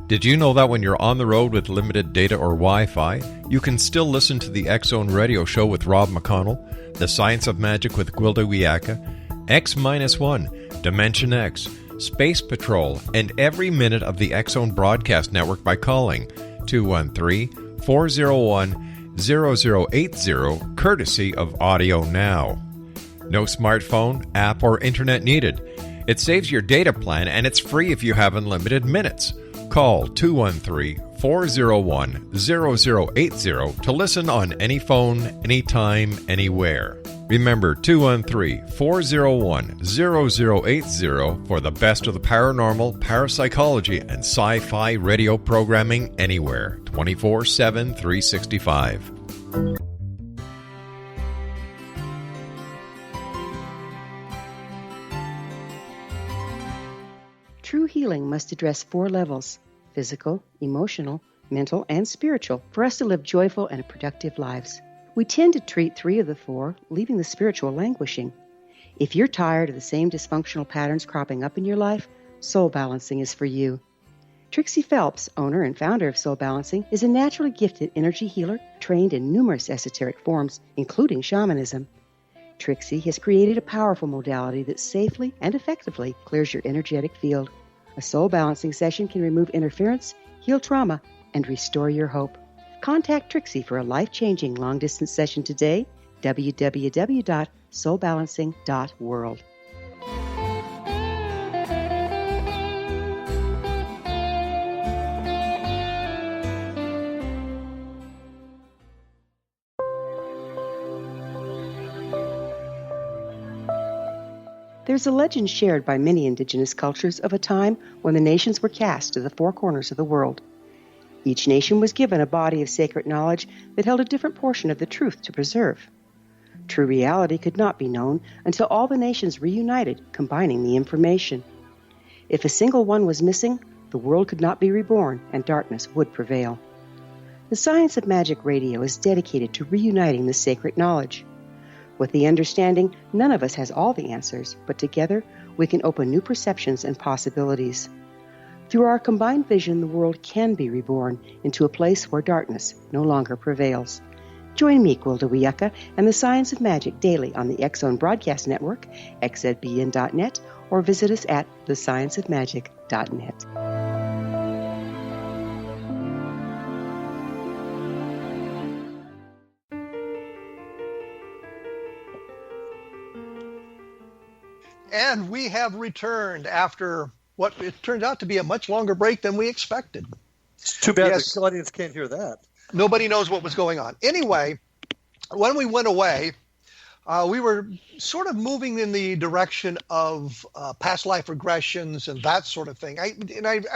Did you know that when you're on the road with limited data or Wi-Fi, you can still listen to the X-Zone Radio Show with Rob McConnell, The Science of Magic with Gwilda Wiyaka, X-1, Dimension X, Space Patrol, and every minute of the X-Zone Broadcast Network by calling 213-401-0080, courtesy of Audio Now. No smartphone, app, or internet needed. It saves your data plan, and it's free if you have unlimited minutes. Call 213-401-0080 to listen on any phone, anytime, anywhere. Remember, 213-401-0080 for the best of the paranormal, parapsychology, and sci-fi radio programming anywhere, 24/7, 365. True healing must address 4 levels: physical, emotional, mental, and spiritual, for us to live joyful and productive lives. We tend to treat 3 of the 4, leaving the spiritual languishing. If you're tired of the same dysfunctional patterns cropping up in your life, Soul Balancing is for you. Trixie Phelps, owner and founder of Soul Balancing, is a naturally gifted energy healer trained in numerous esoteric forms, including shamanism. Trixie has created a powerful modality that safely and effectively clears your energetic field. A Soul Balancing session can remove interference, heal trauma, and restore your hope. Contact Trixie for a life-changing long-distance session today, www.soulbalancing.world. There's a legend shared by many indigenous cultures of a time when the nations were cast to the 4 corners of the world. Each nation was given a body of sacred knowledge that held a different portion of the truth to preserve. True reality could not be known until all the nations reunited, combining the information. If a single one was missing, the world could not be reborn and darkness would prevail. The Science of Magic Radio is dedicated to reuniting the sacred knowledge. With the understanding, none of us has all the answers, but together we can open new perceptions and possibilities. Through our combined vision, the world can be reborn into a place where darkness no longer prevails. Join me, Gwilda Wiyaka, and the Science of Magic daily on the X-Zone Broadcast Network, xzbn.net, or visit us at thescienceofmagic.net. And we have returned after what it turned out to be a much longer break than we expected. It's too bad Yes. the audience can't hear that. Nobody knows what was going on. Anyway, when we went away, we were sort of moving in the direction of past life regressions and that sort of thing. I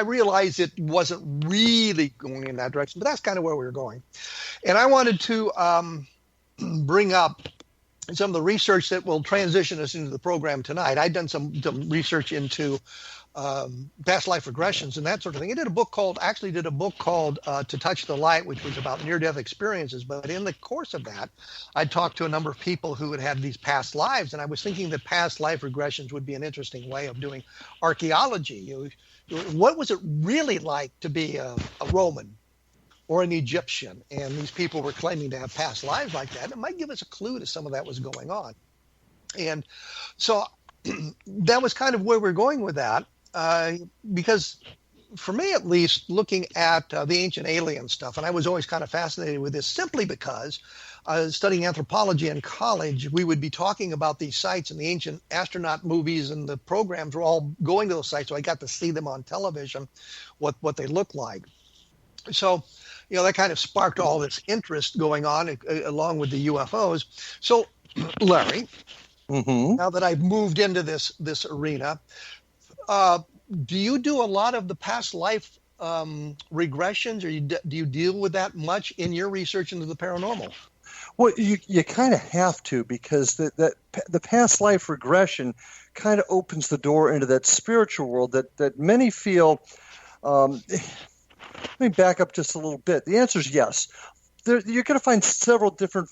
realized it wasn't really going in that direction, but that's kind of where we were going. And I wanted to bring up some of the research that will transition us into the program tonight. I'd done some research into past life regressions and that sort of thing. I did a book called To Touch the Light, which was about near-death experiences. But in the course of that, I talked to a number of people who had had these past lives, and I was thinking that past life regressions would be an interesting way of doing archaeology. What was it really like to be a Roman or an Egyptian? And these people were claiming to have past lives like that. It might give us a clue to some of that was going on. And so that was kind of where we're going with that, because for me at least, looking at the ancient alien stuff, and I was always kind of fascinated with this simply because studying anthropology in college, we would be talking about these sites, and the ancient astronaut movies and the programs were all going to those sites, so I got to see them on television, what they look like. So, that kind of sparked all this interest going on along with the UFOs. So, Larry, now that I've moved into this arena, do you do a lot of the past life regressions, or do you deal with that much in your research into the paranormal? Well, you kind of have to, because the past life regression kind of opens the door into that spiritual world that many feel. Let me back up just a little bit. The answer is yes. You're going to find several different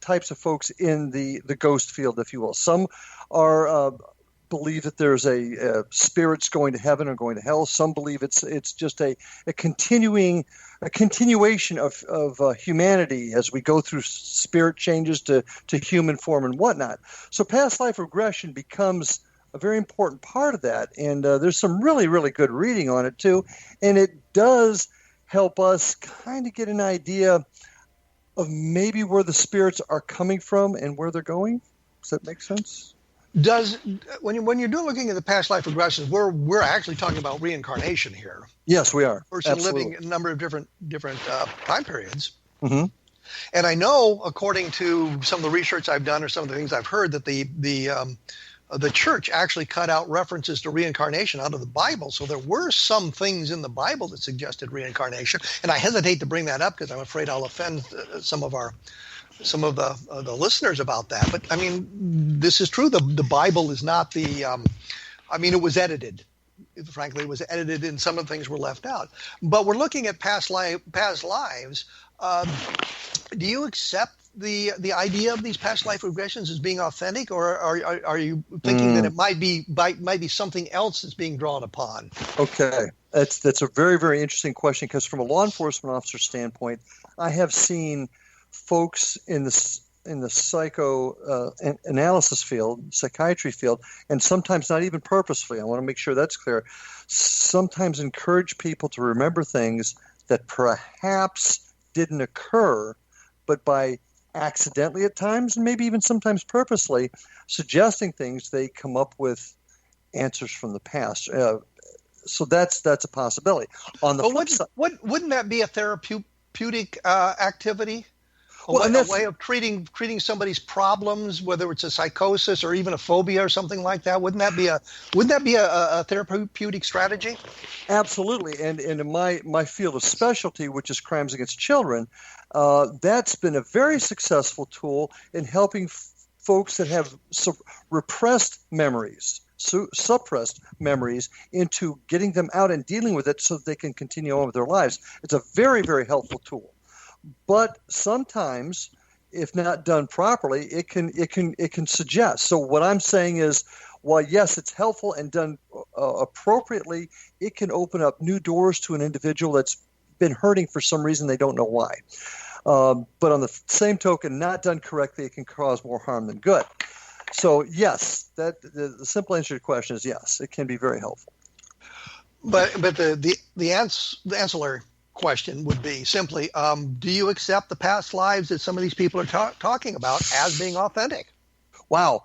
types of folks in the ghost field, if you will. Some are believe that there's a spirits going to heaven or going to hell. Some believe it's just a continuation of humanity as we go through spirit changes to human form and whatnot. So past life regression becomes a very important part of that, and there's some really, really good reading on it too, and it does help us kind of get an idea of maybe where the spirits are coming from and where they're going. Does that make sense? When you're looking at the past life regressions, we're actually talking about reincarnation here. Yes, we are. Person Absolutely. living in a number of different time periods. Mm-hmm. And I know, according to some of the research I've done or some of the things I've heard, that the church actually cut out references to reincarnation out of the Bible. So there were some things in the Bible that suggested reincarnation. And I hesitate to bring that up because I'm afraid I'll offend some of the listeners about that. But I mean, this is true. The Bible is not it was edited. Frankly, it was edited and some of the things were left out. But we're looking at past lives. Do you accept the idea of these past life regressions as being authentic, or are you thinking that it might be something else that's being drawn upon? Okay, that's a very, very interesting question, because from a law enforcement officer standpoint, I have seen folks in the psychoanalysis field, psychiatry field, and sometimes not even purposefully, I want to make sure that's clear, sometimes encourage people to remember things that perhaps didn't occur, but by accidentally at times, and maybe even sometimes purposely, suggesting things, they come up with answers from the past. So that's a possibility. On the flip side, wouldn't that be a therapeutic activity? A way of treating somebody's problems, whether it's a psychosis or even a phobia or something like that. Wouldn't that be a therapeutic strategy? Absolutely. And in my field of specialty, which is crimes against children, that's been a very successful tool in helping folks that have repressed memories, suppressed memories, into getting them out and dealing with it so that they can continue on with their lives. It's a very, very helpful tool. But sometimes, if not done properly, it can suggest. So what I'm saying is, while yes, it's helpful and done appropriately, it can open up new doors to an individual that's been hurting for some reason they don't know why. But on the same token, not done correctly, it can cause more harm than good. So yes, that the simple answer to your question is yes, it can be very helpful. But the ancillary question would be simply, do you accept the past lives that some of these people are talking about as being authentic? Wow,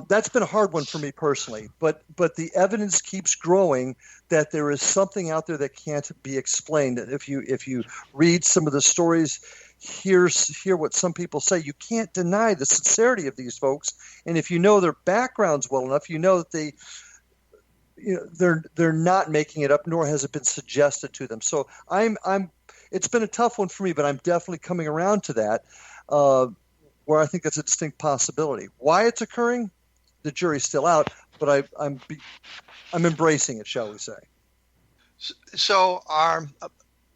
that's been a hard one for me personally, but the evidence keeps growing that there is something out there that can't be explained. If you read some of the stories, hear what some people say, you can't deny the sincerity of these folks. And if you know their backgrounds well enough, you know that they're not making it up, nor has it been suggested to them. So it's been a tough one for me, but I'm definitely coming around to that, where I think that's a distinct possibility. Why it's occurring, the jury's still out, but I'm embracing it, shall we say? So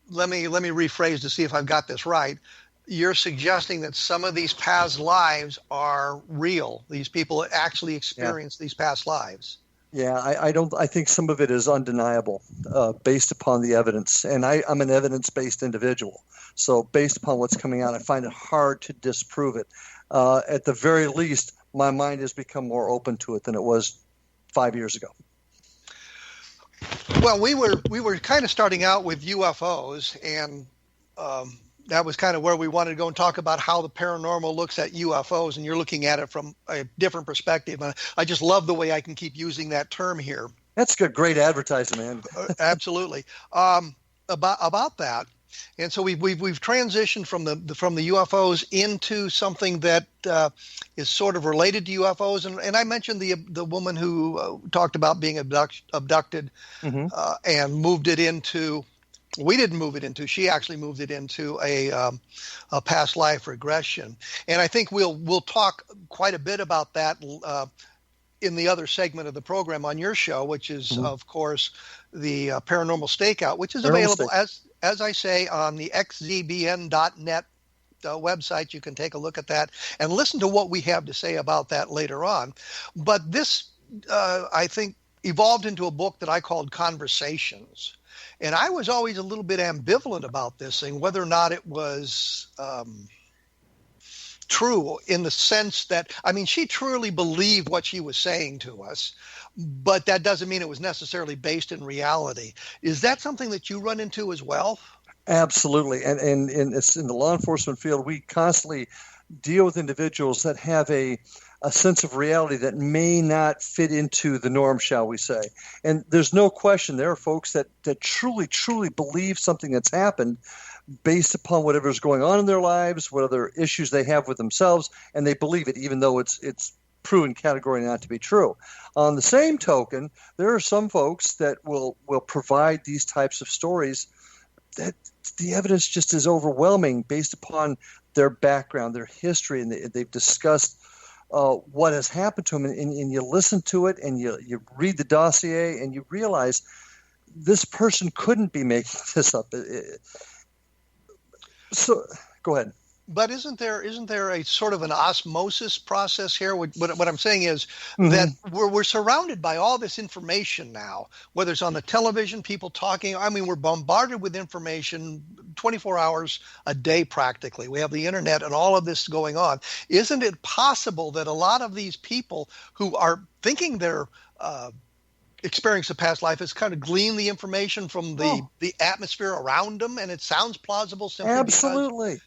let me rephrase to see if I've got this right. You're suggesting that some of these past lives are real. These people actually experience these past lives. Yeah, I think some of it is undeniable based upon the evidence. And I'm an evidence-based individual. So based upon what's coming out, I find it hard to disprove it. At the very least, my mind has become more open to it than it was 5 years ago. Well, we were kind of starting out with UFOs, and that was kind of where we wanted to go and talk about how the paranormal looks at UFOs, and you're looking at it from a different perspective. And I just love the way I can keep using that term here. That's good, great advertising, man. Absolutely. About that, and so we've transitioned from the UFOs into something that is sort of related to UFOs, and I mentioned the woman who talked about being abducted, and moved it into. We didn't move it into. She actually moved it into a past life regression, and I think we'll talk quite a bit about that in the other segment of the program on your show, which is of course the Paranormal Stakeout, which is available as I say on the xzbn.net website. You can take a look at that and listen to what we have to say about that later on. But this I think evolved into a book that I called Conversations. And I was always a little bit ambivalent about this thing, whether or not it was true, in the sense that, I mean, she truly believed what she was saying to us, but that doesn't mean it was necessarily based in reality. Is that something that you run into as well? Absolutely. And it's in the law enforcement field, we constantly deal with individuals that have a sense of reality that may not fit into the norm, shall we say. And there's no question there are folks that truly, truly believe something that's happened based upon whatever's going on in their lives, what other issues they have with themselves, and they believe it even though it's proven category not to be true. On the same token, there are some folks that will provide these types of stories that the evidence just is overwhelming based upon their background, their history, and they've discussed what has happened to them, and you listen to it, and you read the dossier, and you realize this person couldn't be making this up. So, go ahead. But isn't there a sort of an osmosis process here? What I'm saying is that we're surrounded by all this information now, whether it's on the television, people talking. I mean, we're bombarded with information 24 hours a day practically. We have the internet and all of this going on. Isn't it possible that a lot of these people who are thinking they're experience of past life has kind of gleaned the information from the atmosphere around them, and it sounds plausible simply Absolutely.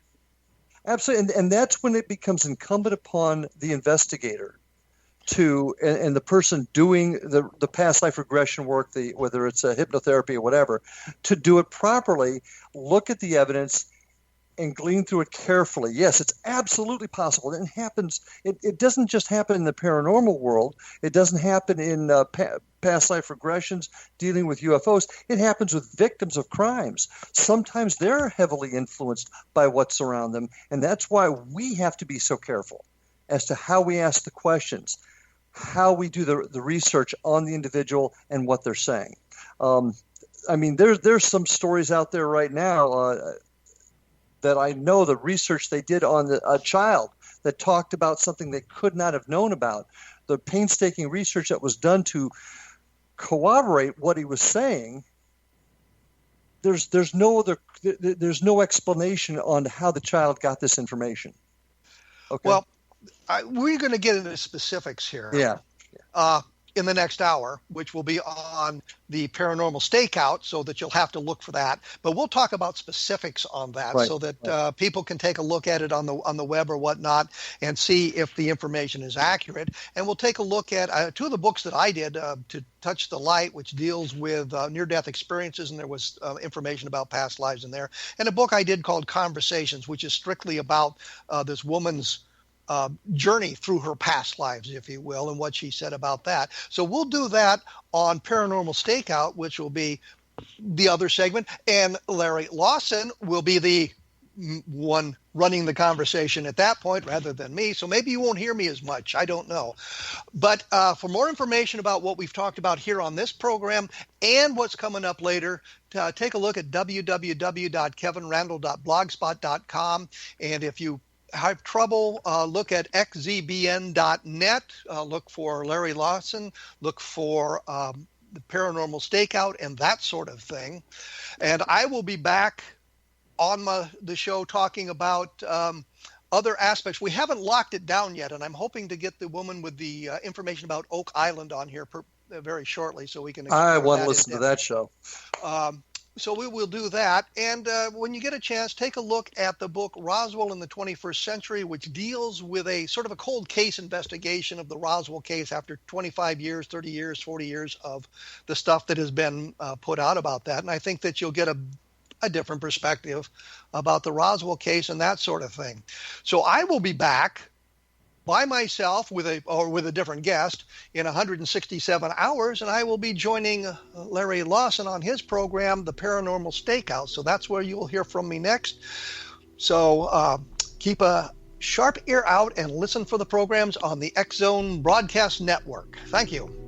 Absolutely. And that's when it becomes incumbent upon the investigator and the person doing the past life regression work, whether it's a hypnotherapy or whatever, to do it properly, look at the evidence and glean through it carefully. Yes, it's absolutely possible. It happens. It doesn't just happen in the paranormal world. It doesn't happen in past life regressions dealing with UFOs. It happens with victims of crimes. Sometimes they're heavily influenced by what's around them, and that's why we have to be so careful as to how we ask the questions, how we do the research on the individual and what they're saying. I mean, there's some stories out there right now that I know the research they did on a child that talked about something they could not have known about. The painstaking research that was done to corroborate what he was saying. There's no explanation on how the child got this information. Okay. Well, we're going to get into specifics here. Yeah. In the next hour, which will be on the Paranormal Stakeout, so that you'll have to look for that. But we'll talk about specifics on that, so that people can take a look at it on the web or whatnot and see if the information is accurate. And we'll take a look at two of the books that I did, To Touch the Light, which deals with near-death experiences, and there was information about past lives in there, and a book I did called Conversations, which is strictly about this woman's journey through her past lives, if you will, and what she said about that. So we'll do that on Paranormal Stakeout, which will be the other segment, and LarryLawson will be the one running the conversation at that point rather than me. So maybe you won't hear me as much. I don't know. But for more information about what we've talked about here on this program and what's coming up later, take a look at www.kevinrandle.blogspot.com. And if you have trouble, look at xzbn.net, look for LarryLawson, look for the Paranormal Stakeout and that sort of thing. And I will be back on the show talking about other aspects. We haven't locked it down yet, and I'm hoping to get the woman with the information about Oak Island on here very shortly, so we can. I want to listen to that show. So we will do that. And when you get a chance, take a look at the book Roswell in the 21st Century, which deals with a sort of a cold case investigation of the Roswell case after 25 years, 30 years, 40 years of the stuff that has been put out about that. And I think that you'll get a different perspective about the Roswell case and that sort of thing. So I will be back by myself with a different guest in 167 hours, and I will be joining Larry Lawson on his program, The Paranormal Stakeout. So that's where you will hear from me next. So keep a sharp ear out and listen for the programs on the X Zone Broadcast Network. Thank you.